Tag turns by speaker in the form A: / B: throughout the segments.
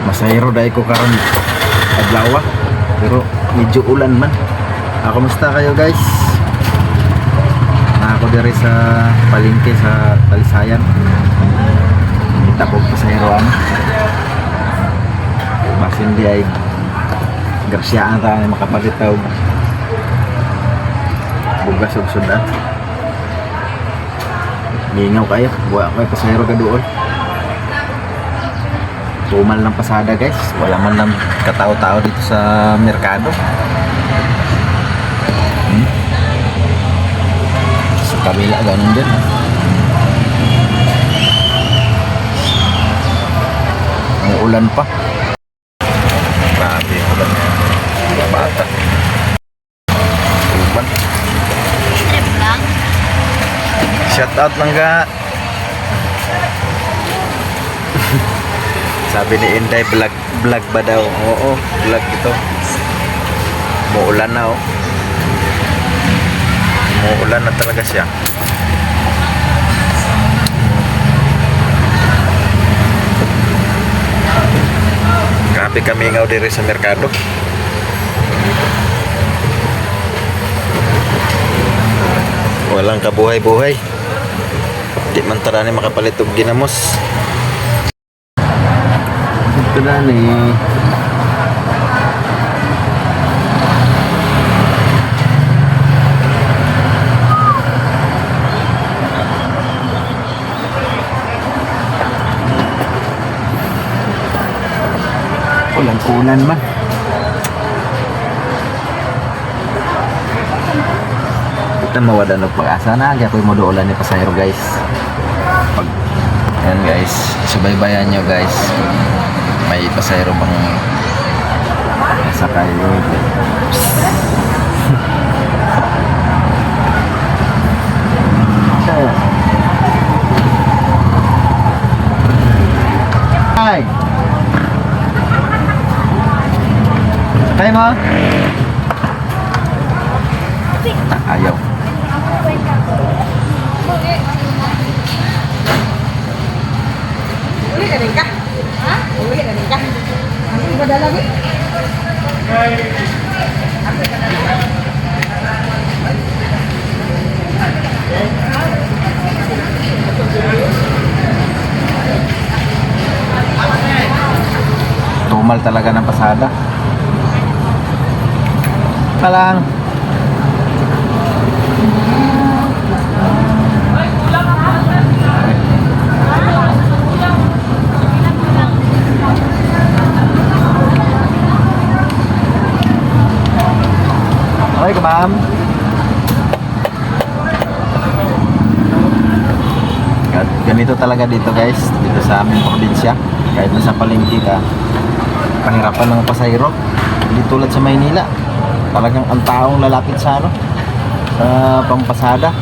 A: Masayro dahil ko karon adlaw pero medyo ulan man. Kumusta kayo guys? Ako diri sa palengke sa Talisayan. Kita ko pasayroan. Basin di ay grasyaan ta ni makapalit og bugas ug sudan. Gingaw kayo, buwa ko pasayro gaduol. Tumal ng pasada guys, wala man lang katao-tao dito sa merkado. Sa kabila ganun din. Ang ulan pa. Grabe yung ulan niya. Mga bata. Ulan.
B: Trip lang.
A: Shout out lang ga. Sabi ni Inday, vlog ba daw? Oo, vlog ito. Muulan na oh. Muulan na talaga siya. Grabe kami ngaw diri sa merkado. Walang kabuhay-buhay. Di man tara ni makapalit og ginamos. Ito na ni kulan man. Kita mawadan og pag-asa na gyud mo dolan ni pasayro guys. Pag ayan guys, subaybayan nyo guys. May pasayro bang sakay Hi. Sakay mo? Ayaw.
B: Uli ka rin ka? Ha? Uli ka rin ka? Ang iba dala mo?
A: Tumal talaga ng pasada. Kalang. Okay ka ma'am? Ganito talaga dito guys, dito sa aming probinsya. Kahit nasa palengke ka, pahirapan ng pasayro. Hindi tulad sa Maynila. Talagang ang taong lalapit sa ano, sa pampasada.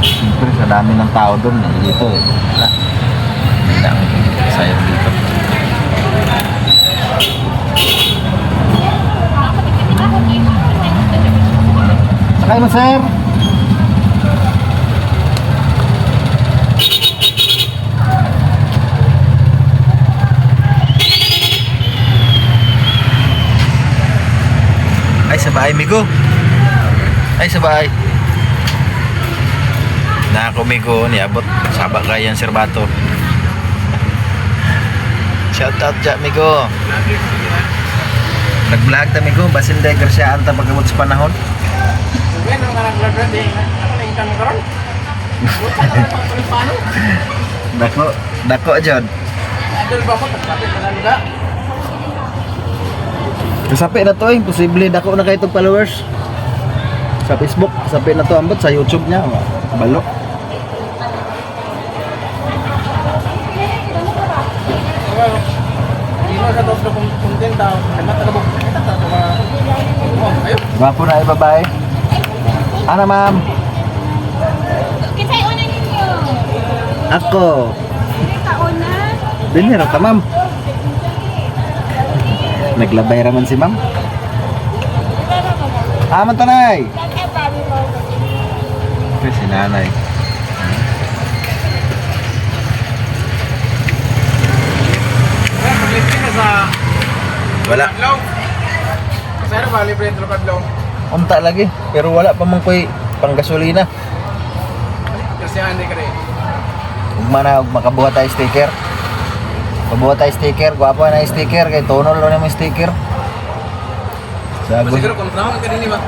A: Siyempre sa dami ng tao doon, dito eh. Hindi lang pasayro dito. Sakay mo sir! Ay sabay migo. Ay sabay. Na ako migo niabot sabak kayan Sir Bato. Shout out ja migo. Nag-vlog ta migo basin day grasyaan ta pagabot sa panahon.
C: Bueno, nag-vlog ra din. Ano lang income karon?
A: Dako jud.
C: Adol ba ko tapos talaga?
A: Kasapi na to eh, posible dako na kayo itong followers sa Facebook, kasapi na to ambot sa YouTube niya, balo.
C: Hindi mo sa dos na content daw. Kaya tatabok. Kita ta mga ayo.
A: Gwapo na ay babae. Ano ma'am?
B: Kisay una ninyo.
A: Ako.
B: Kauna.
A: Dinero ka ma'am. Naglabay raman si ma'am. Aman tanay. Si nanay. Wala.
C: Kadlaw. Kasi ano ba, libre ito kadlaw.
A: Unta lagi, pero wala pa man ko'y panggasolina.
C: Kasi hindi ka rin.
A: Ugma na, makabuhat tayo sticker. Pabuhat tayo sticker, gwapo na yung sticker, kay tonol lang yung sticker. Sago.
C: Siguro kontrahon ka din ba?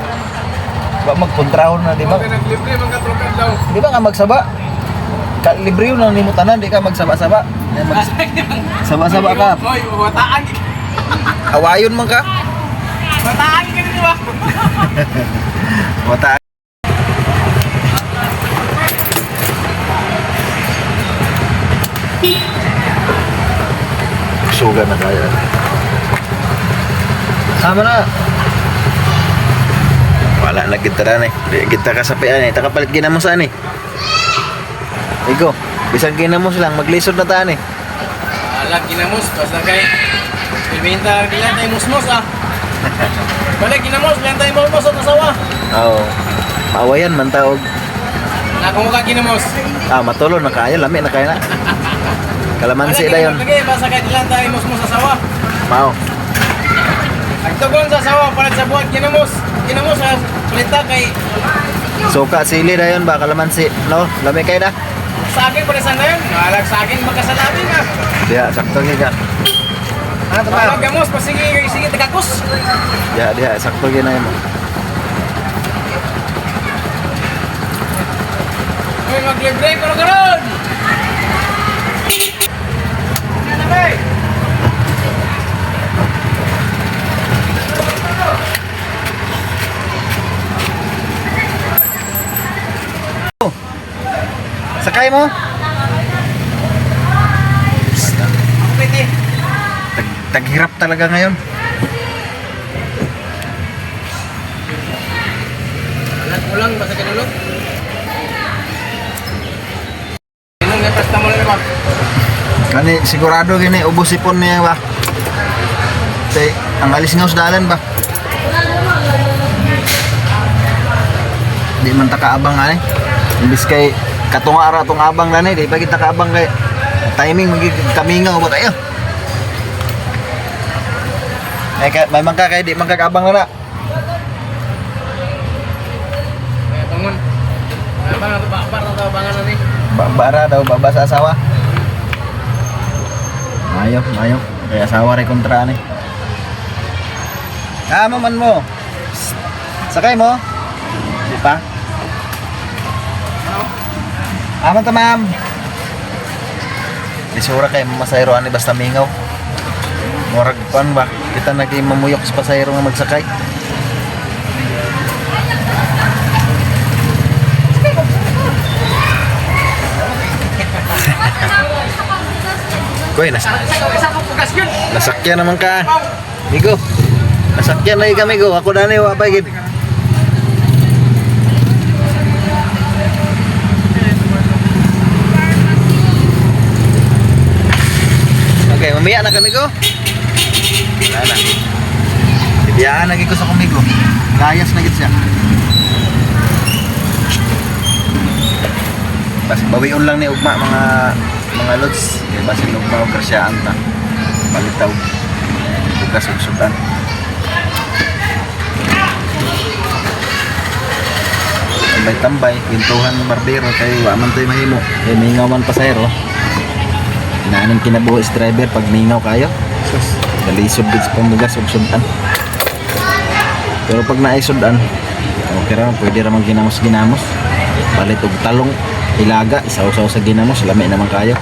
A: Ba magkontrahon na, di ba?
C: Okay, naglibre man ka ito kadlaw.
A: Di ba nga magsaba? Libre yun ang nimutanan, di ka magsaba-saba. Saba-saba ka.
C: Hoy, wataan.
A: Awayon man ka.
C: Wataan ka din ba?
A: Wata. Suga na kaya. Sama na. Wala na kita na eh. Kita kasapian eh. Takapalit ginamos ani. Igo, bisan ginamos lang maglisod na taan eh.
C: Alag ginamos, basta kay ibenta lang tayo musmos ah. Balik ginamos, lang tayo musmos at asawa.
A: Oo. Maawayan man taog.
C: Nakong ka ginamos.
A: Matulo na kaya, lami na kaya na. Kalamansi na yun.
C: Lagi, basta kay lang tayo musmos sa asawa.
A: Mao.
C: Nagtugon sa asawa para sa buhat ginamos. Ginamos sa plita kay
A: Suka, sili na yun ba? Kalamansi, no? Lami kayo na?
C: sa akin pa rin sana yun. Alag sa akin magkasalamin ah.
A: Diya, sakto ka. Ano
C: Pag gamos, sige tagakus.
A: Diya, sakto ka na yun.
C: Uy, mag-libre ko na karoon! Ano na ba eh?
A: Sakay mo?
C: Pwede.
A: Taghirap talaga ngayon.
C: Alat mo lang, basta kinulog. Inong nga presta mo na ba?
A: Kani sigurado gini ubos ipon niya ba? Tay, ang alis nga usdalan ba? Di man ta kaabang ani. Imbis kay katunga ara tong abang na ni, di pa kita kaabang kay timing magig kamingaw ba tayo? May mangka kay di mangka kaabang na na.
C: Kaya bangon. Abang na ba na to bangan na ni.
A: Bara daw baba sa asawa. Mayo. Kaya asawa rin kontra ni. Kama man mo. Sakay mo. Di pa? Aman ta ma'am. Isura kay masayro ani basta mingaw. Murag pan ba? Kita naging mamuyok sa pasayro nga magsakay. Koy, nasakyan naman ka. Migo. Nasakyan lagi kami go. Ako dani wa pa gid. Okay, mamaya na kami go. Wala na. Ibiyahan lagi ko sa kumigo. Layas na gid siya. Bas bawion lang ni ugma mga lods. Kaya basin ugma og grasyaan ta. Palitaw. Bukas ug sudan. Tambay-tambay, pintuhan ng barbero kay wa man toy mahimo. Kay mingaw man pasayro. Inaanin kinabuhis driver pag mingaw kayo. Sus, dalisod gid sa pambugas ug sudan. Pero pag naay sudan, okay ra, pwede ra man ginamos-ginamos. Palit og talong, ilaga, isaw-saw sa ginamos, lami naman kayo.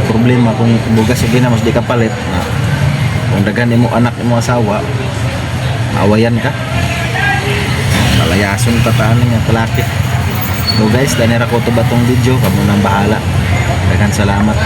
A: Problema kung bugas sa ginamos di ka palit, kung daghan mo anak mo asawa, maawayan ka. Malayason tataan nga palaki. So guys, danira ko to ba tong video, kamo nang bahala. Daghang salamat.